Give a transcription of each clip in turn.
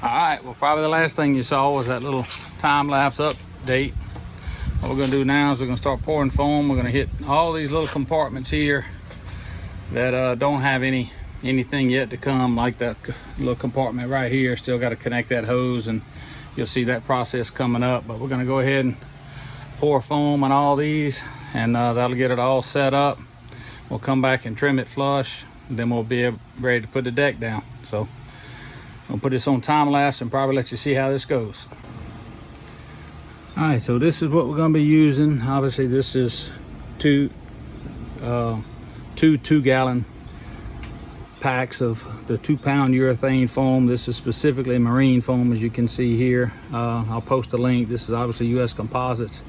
Alright, well probably the last thing you saw was that little time-lapse update. What we're going to do now is we're going to start pouring foam. We're going to hit all these little compartments here that don't have anything yet to come, like that little compartment right here. Still got to connect that hose, and you'll see that process coming up. But we're going to go ahead and pour foam on all these, and that'll get it all set up. We'll come back and trim it flush, and then we'll be ready to put the deck down. So I'll put this on time lapse and probably let you see how this goes. All right, so this is what we're going to be using. Obviously this is two 2-gallon packs of the 2-pound urethane foam. This is specifically marine foam, as you can see here. I'll post a link. This is obviously US Composites,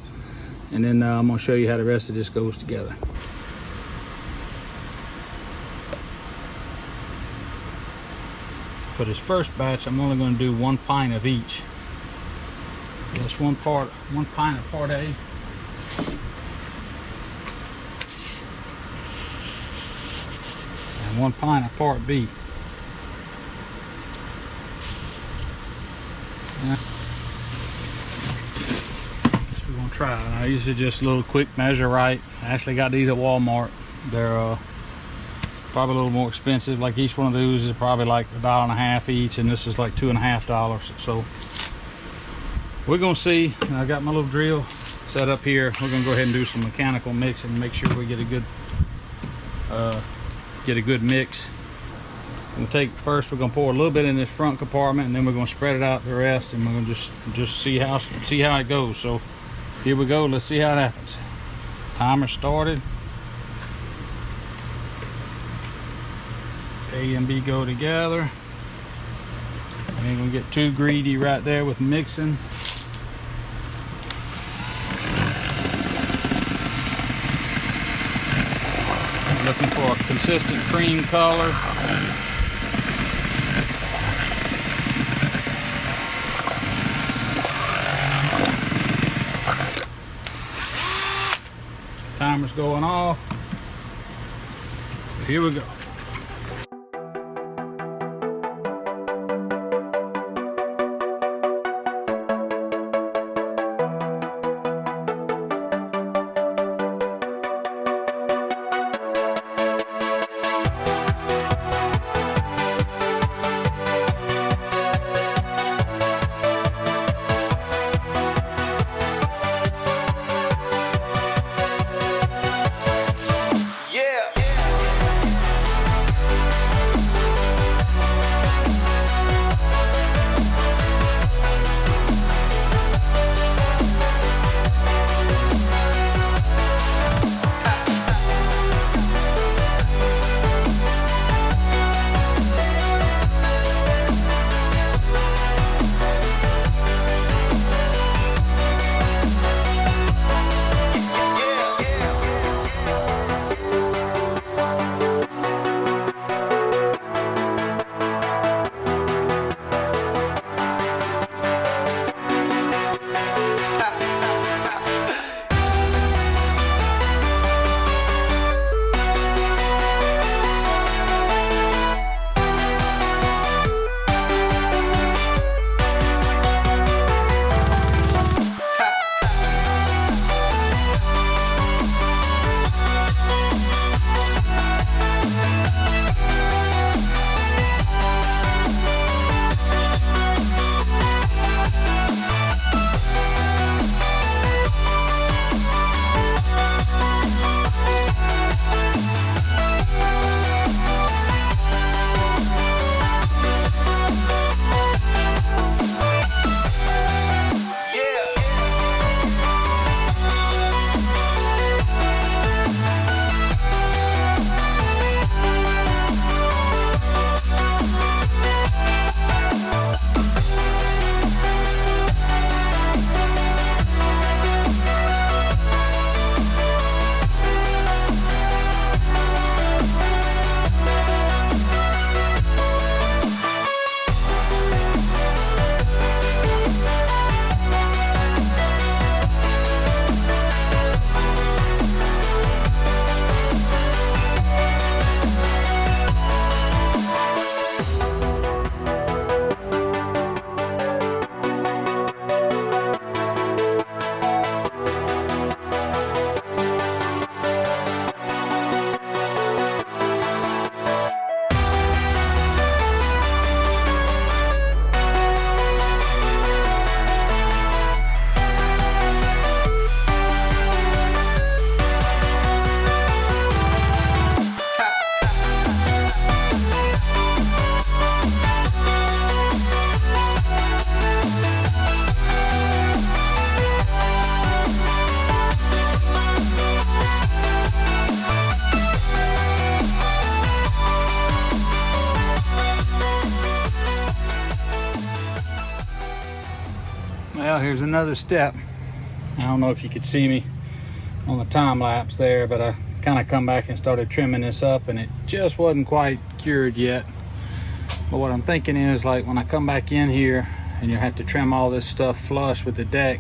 and then I'm going to show you how the rest of this goes together. For this first batch, I'm only going to do 1 pint of each. That's 1 pint of part A. And 1 pint of part B. Yeah. So we're going to try. Now, these are just a little quick measure right. I actually got these at Walmart. They're probably a little more expensive. Like each one of those is probably like $1.50 each, and this is like $2.50. So we're gonna see. I got my little drill set up here. We're gonna go ahead and do some mechanical mixing and make sure we get a good mix. We're gonna pour a little bit in this front compartment, and then we're gonna spread it out the rest, and we're gonna just see how it goes. So here we go. Let's see how it happens. Timer started. A and B go together. I ain't gonna get too greedy right there with mixing. Looking for a consistent cream color. Timer's going off. Here we go. Well, here's another step. I don't know if you could see me on the time lapse there, but I kind of come back and started trimming this up, and it just wasn't quite cured yet. But what I'm thinking is, like, when I come back in here and you have to trim all this stuff flush with the deck,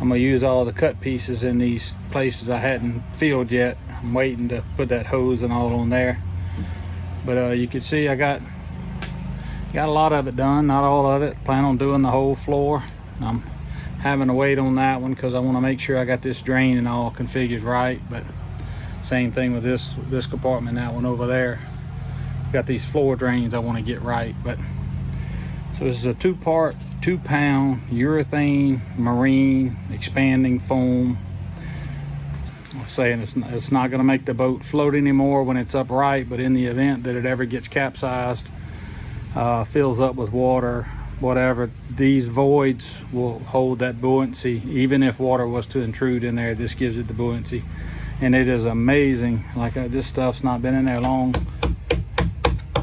I'm gonna use all the cut pieces in these places I hadn't filled yet. I'm waiting to put that hose and all on there. But you can see I got a lot of it done, not all of it. Plan on doing the whole floor. I'm having to wait on that one because I want to make sure I got this drain and all configured right. But same thing with this compartment, that one over there. Got these floor drains I want to get right. But so this is a 2-part, 2-pound urethane marine expanding foam. I'm saying it's not going to make the boat float anymore when it's upright, but in the event that it ever gets capsized, fills up with water, whatever, these voids will hold that buoyancy. Even if water was to intrude in there, this gives it the buoyancy, and it is amazing. Like, this stuff's not been in there long,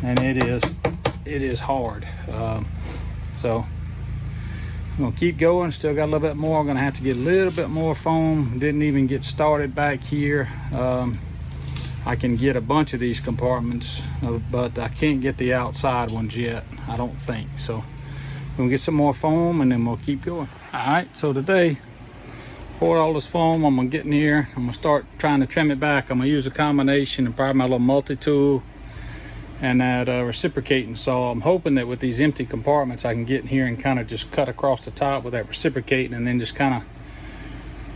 and it is hard. So I'm gonna keep going. Still got a little bit more. I'm gonna have to get a little bit more foam. Didn't even get started back here. I can get a bunch of these compartments, but I can't get the outside ones yet, I don't think. So we're gonna get some more foam and then we'll keep going. All right, so today, poured all this foam. I'm gonna get in here. I'm gonna start trying to trim it back. I'm gonna use a combination of probably my little multi-tool and that reciprocating saw. I'm hoping that with these empty compartments, I can get in here and kind of just cut across the top with that reciprocating and then just kind of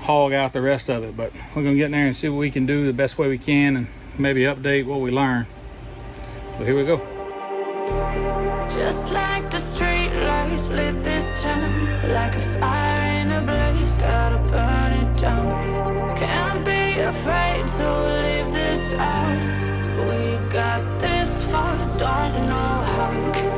hog out the rest of it. But we're gonna get in there and see what we can do the best way we can, and maybe update what we learn. So here we go. Just like the street lights lit this town, like a fire in a blaze, gotta burn it down. Can't be afraid to leave this out. We got this far, don't know how.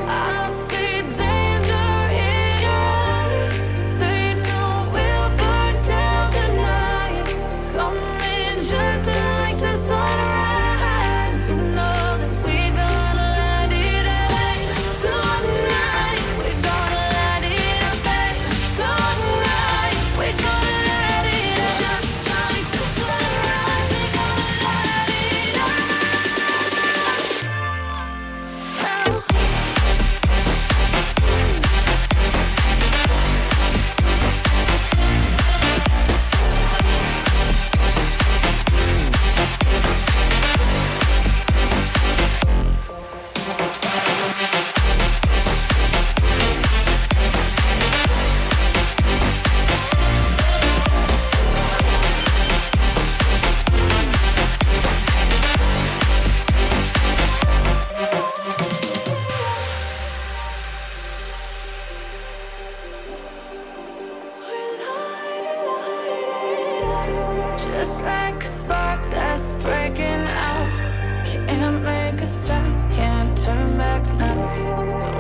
I see danger in your eyes. They know we'll burn down the night. Coming just like the sunrise. You know that we're gonna let it rain. Tonight, we're gonna let it rain. Tonight, we're gonna let it rain. Just like the sunrise, we're gonna let it rain. Just like a spark that's breaking out. Can't make a stop, can't turn back now.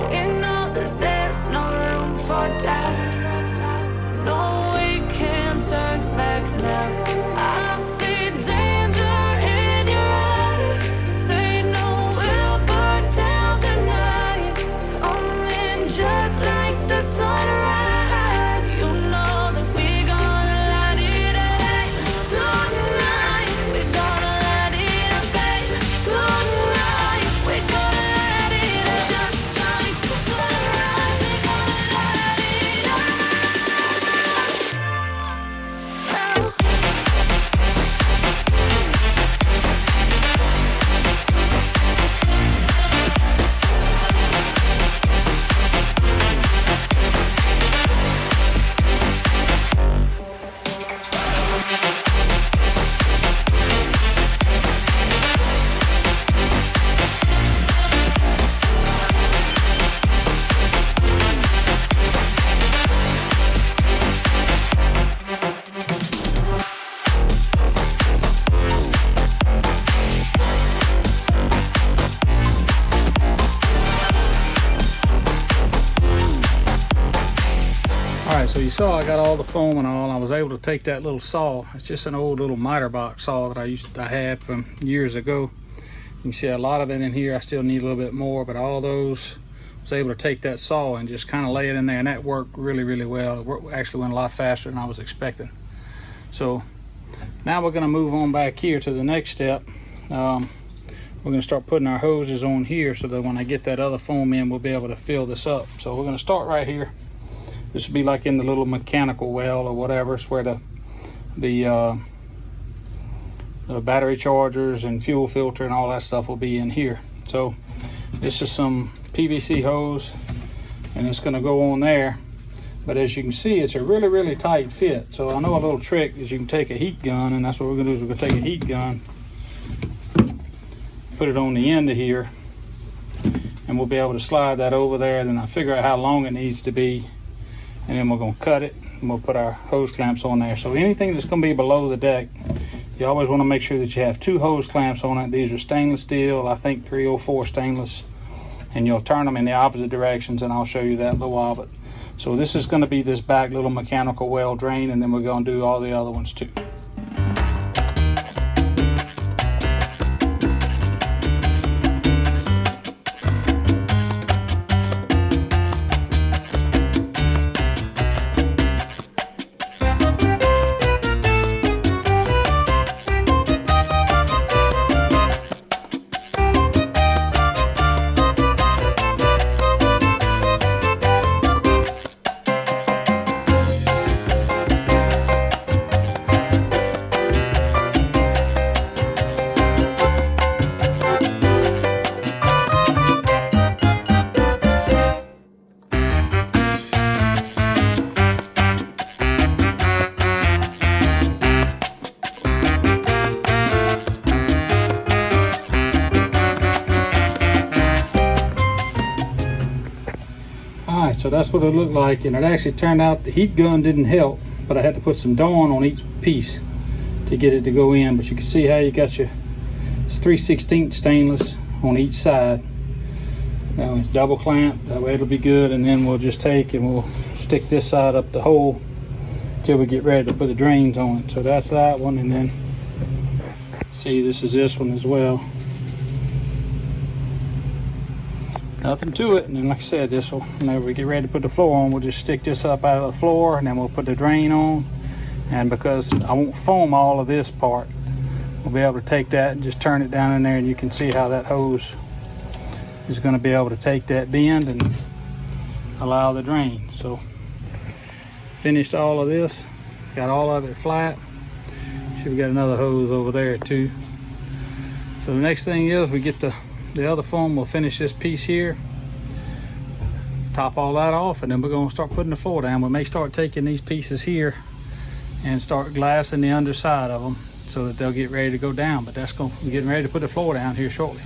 We know that there's no room for doubt. No, we can't turn back now. I see danger in your eyes. They know we'll burn down the night. Coming just like the sunrise. You know that we're gonna let it rain. Tonight, we're gonna let it rain. Tonight, we're gonna let it rain. Just like the sunrise, we're gonna let it rain. All right, so you saw I got all the foam and all. I was able to take that little saw. It's just an old little miter box saw that I had from years ago. You can see a lot of it in here. I still need a little bit more, but all those was able to take that saw and just kind of lay it in there, and that worked really well. It actually went a lot faster than I was expecting. So now we're going to move on back here to the next step. We're going to start putting our hoses on here so that when I get that other foam in, we'll be able to fill this up. So we're going to start right here. This will be like in the little mechanical well or whatever. It's where the battery chargers and fuel filter and all that stuff will be in here. So this is some PVC hose, and it's going to go on there. But as you can see, it's a really tight fit. So I know a little trick is you can take a heat gun, and that's what we're going to do is we're going to take a heat gun, put it on the end of here, and we'll be able to slide that over there. And then I figure out how long it needs to be, and then we're going to cut it, and we'll put our hose clamps on there. So anything that's going to be below the deck, you always want to make sure that you have 2 hose clamps on it. These are stainless steel, I think 304 stainless, and you'll turn them in the opposite directions, and I'll show you that in a little while. But so this is going to be this back little mechanical well drain, and then we're going to do all the other ones too. So that's what it looked like, and it actually turned out the heat gun didn't help, but I had to put some Dawn on each piece to get it to go in. But you can see how you got your, it's 3/16 stainless on each side. Now it's double clamp, that way it'll be good. And then we'll just take and we'll stick this side up the hole till we get ready to put the drains on it. So that's that one, and then see, this is this one as well. Nothing to it. And then like I said, this will, whenever we get ready to put the floor on, we'll just stick this up out of the floor, and then we'll put the drain on. And because I won't foam all of this part, we'll be able to take that and just turn it down in there, and you can see how that hose is going to be able to take that bend and allow the drain. So finished all of this, got all of it flat. Should we got another hose over there too. So the next thing is we get the other foam. We'll finish this piece here, top all that off, and then we're going to start putting the floor down. We may start taking these pieces here and start glassing the underside of them so that they'll get ready to go down. But that's going, we're getting ready to put the floor down here shortly.